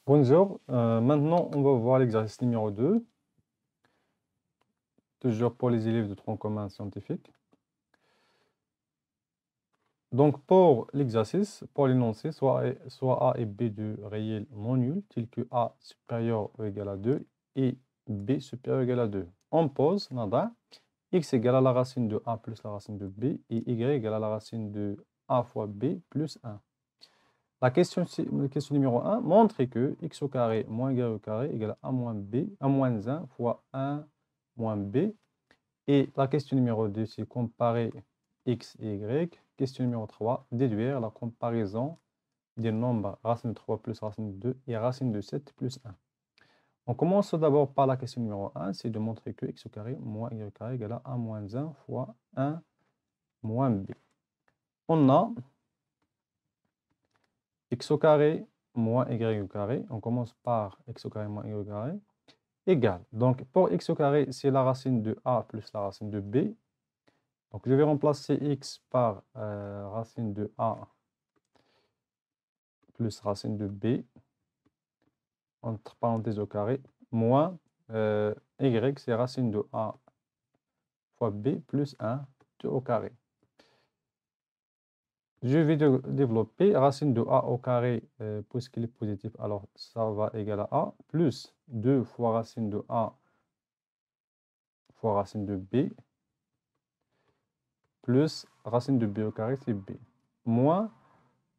Bonjour, maintenant on va voir l'exercice numéro 2, toujours pour les élèves de tronc commun scientifique. Donc pour l'exercice, pour l'énoncé, soit A et B de réels non nuls, tels que A supérieur ou égal à 2 et B supérieur ou égal à 2. On pose, nada, x égale à la racine de A plus la racine de B et y égale à la racine de A fois B plus 1. La question numéro 1 montre que x au carré moins y au carré égale à moins b, à moins 1 fois 1 moins b. Et la question numéro 2, c'est comparer x et y. Question numéro 3, déduire la comparaison des nombres racine de 3 plus racine de 2 et racine de 7 plus 1. On commence d'abord par la question numéro 1, c'est de montrer que x au carré moins y au carré égale à 1 moins 1 fois 1 moins b. On a x au carré moins y au carré. On commence par x au carré moins y au carré égale. Donc, pour x au carré, c'est la racine de a plus la racine de b. Donc, je vais remplacer x par racine de a plus racine de b, entre parenthèses au carré, moins y, c'est racine de a fois b plus 1 au carré. Je vais développer racine de a au carré, puisqu'il est positif, alors ça va égal à a, plus 2 fois racine de a fois racine de b, plus racine de b au carré, c'est b, moins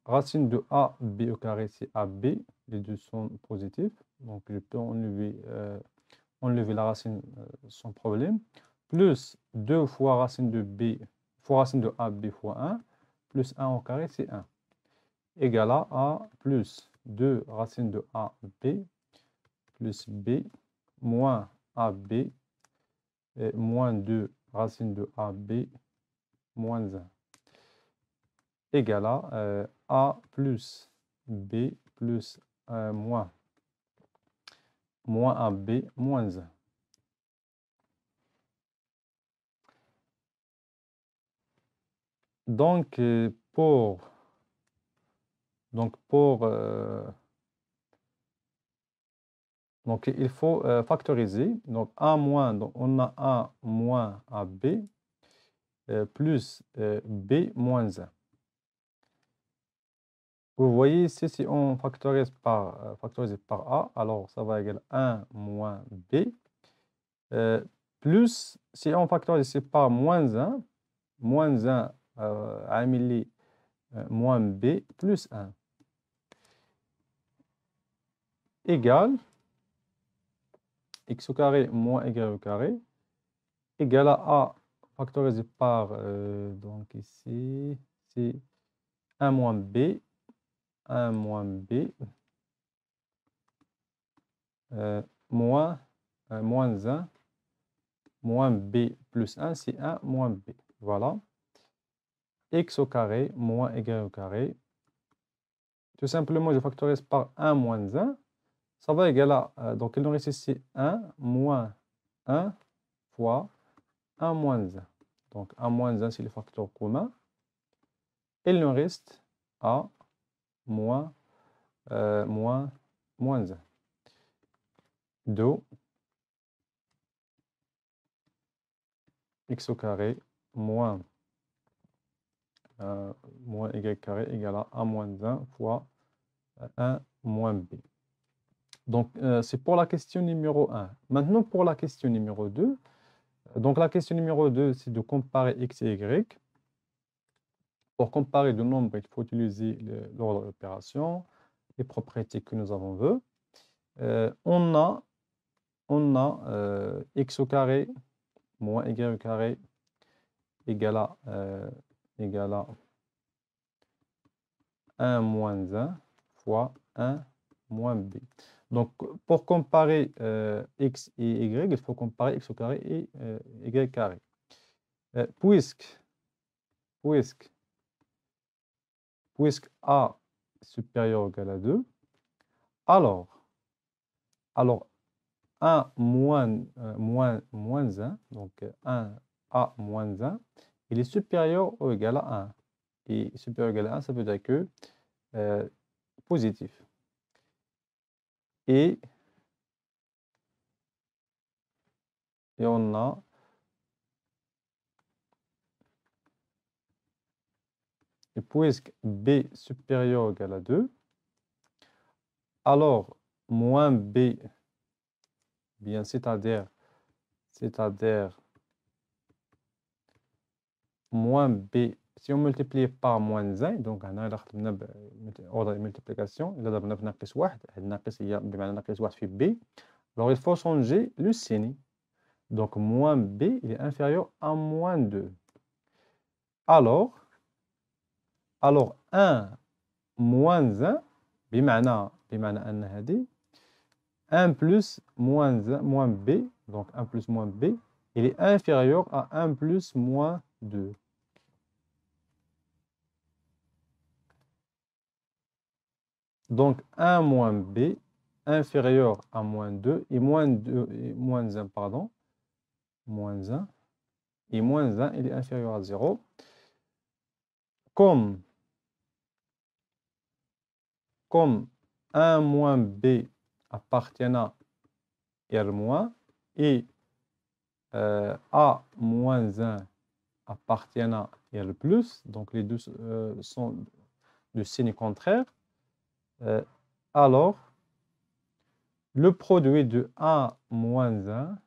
racine de a b au carré, c'est ab, les deux sont positifs, donc je peux enlever la racine sans problème, plus 2 fois racine de b, fois racine de ab fois 1, plus 1 au carré, c'est 1. Égal à A plus 2 racine de AB plus B moins AB et moins 2 racine de AB moins 1 égal à A plus B plus moins AB moins 1. Donc, donc, il faut factoriser. Donc, A moins, donc on a A moins AB plus B moins 1. Vous voyez ici, si on factorise par A, alors ça va égaler 1 moins B. Plus, si on factorise ici par moins 1 عامل moins B plus 1 égale x au carré moins y au carré égale à A factorisé par, donc ici, c'est 1 moins B, 1 moins B, moins 1, moins B plus 1, c'est 1 moins B. Voilà. X au carré moins y au carré. Tout simplement, je factorise par 1 moins 1. Ça va égaler à, donc il nous reste ici 1 moins 1 fois 1 moins 1. Donc 1 moins 1, c'est le facteur commun. Il nous reste A moins 1. 2 x au carré moins y carré égale à 1 moins 1 fois 1 moins b. Donc, c'est pour la question numéro 1. Maintenant, pour la question numéro 2. Donc, la question numéro 2, c'est de comparer x et y. Pour comparer deux nombres, il faut utiliser l'ordre d'opération, les propriétés que nous avons vues. On a x au carré moins y au carré égale à 1 moins 1 fois 1 moins b. Donc, pour comparer x et y, il faut comparer x au carré et y carré. Puisque a supérieur ou égal à 2, alors 1 moins 1, donc 1 a moins 1, il est supérieur ou égal à 1. est supérieur ou égal à 1, ça veut dire que positif. Et on a et puisque b supérieur ou égal à 2, alors moins b, bien c'est-à-dire moins b, si on multiplie par moins 1, donc on a ordre de multiplication, il a ناقص 1, ناقص هي بمعنى ناقص 1 في b, alors il faut changer le signe. Donc moins b, il est inférieur à moins 2. Alors 1 moins 1, بمعنى أن هذه 1 plus moins b, donc 1 plus moins b, il est inférieur à 1 plus moins 2. Donc 1 moins b inférieur à moins 2 et moins 1, pardon, moins 1, et moins 1, il est inférieur à 0. Comme 1 moins b appartient à R moins et A moins 1 appartient à R plus, donc les deux sont de signe contraire, alors le produit de A moins 1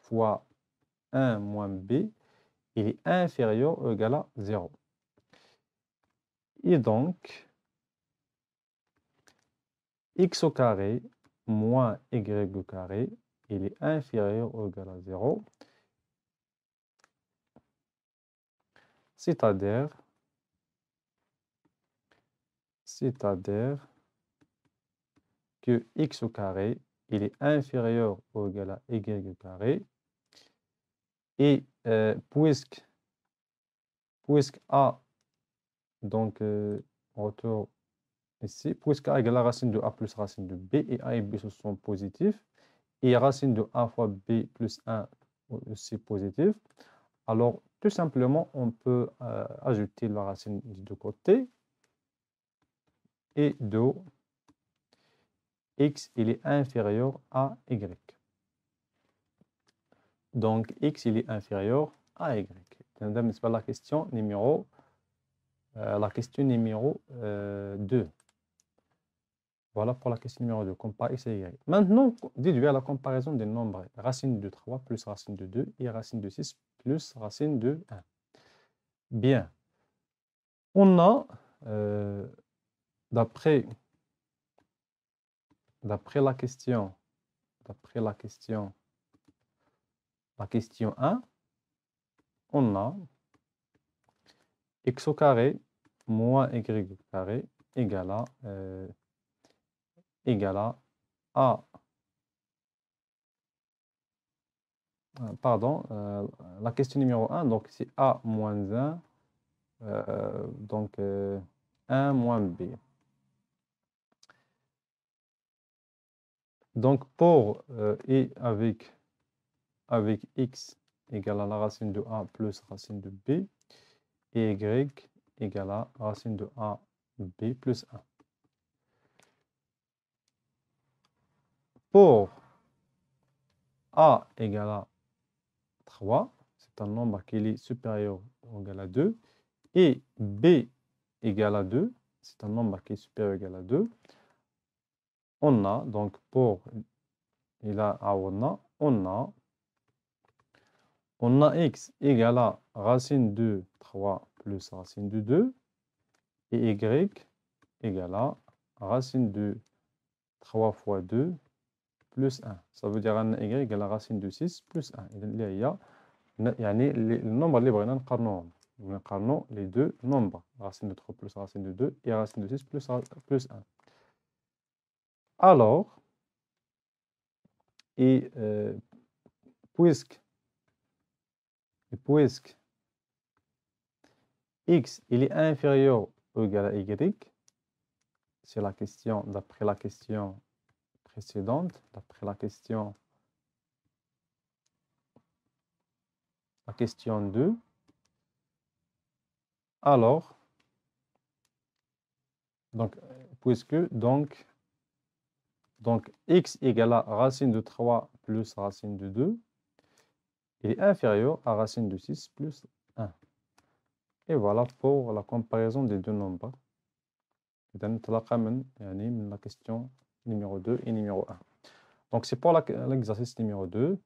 fois 1 moins b, il est inférieur ou égal à 0. Et donc, x au carré moins y au carré, il est inférieur ou égal à 0. C'est-à-dire que x au carré, il est inférieur ou égal à y au carré. Et puisque a, donc on retourne ici, puisque a égale à racine de a plus racine de b, et a et b ce sont positifs, et racine de a fois b plus 1 aussi positif, alors tout simplement on peut ajouter la racine des deux côtés, et de x il est inférieur à y. Donc x il est inférieur à y. C'est pas la question numéro 2. Voilà pour la question numéro 2, comparer x et y. Maintenant, déduire la comparaison des nombres racine de 3 plus racine de 2 et racine de 6 plus racine de 1. Bien. On a, d'après la question 1, on a x au carré moins y au carré égale à pardon, la question numéro 1, donc c'est a moins 1, donc 1 moins b. Donc pour et avec x égale à la racine de a plus racine de b, et y égale à racine de a b plus 1. Pour a égale à 3, c'est un nombre qui est supérieur ou égal à 2, et b égale à 2, c'est un nombre qui est supérieur ou égal à 2, on a, donc pour il a a on a x égale à racine de 3 plus racine de 2, et y égale à racine de 3 fois 2 plus 1. Ça veut dire que y égale à racine de 6 plus 1. يعني النمبر اللي بغينا نقارنوا les deux nombres, racine de 3 plus racine de 2 et racine de 6 plus 1. Alors, et puisque x il est inférieur ou égal à y, c'est la question, d'après la question précédente, d'après la question 2, Alors, puisque x égale à racine de 3 plus racine de 2, il est inférieur à racine de 6 plus 1. Et voilà pour la comparaison des deux nombres. إذا نتلاقى من la question numéro 2 et numéro 1. Donc c'est pour l'exercice numéro 2.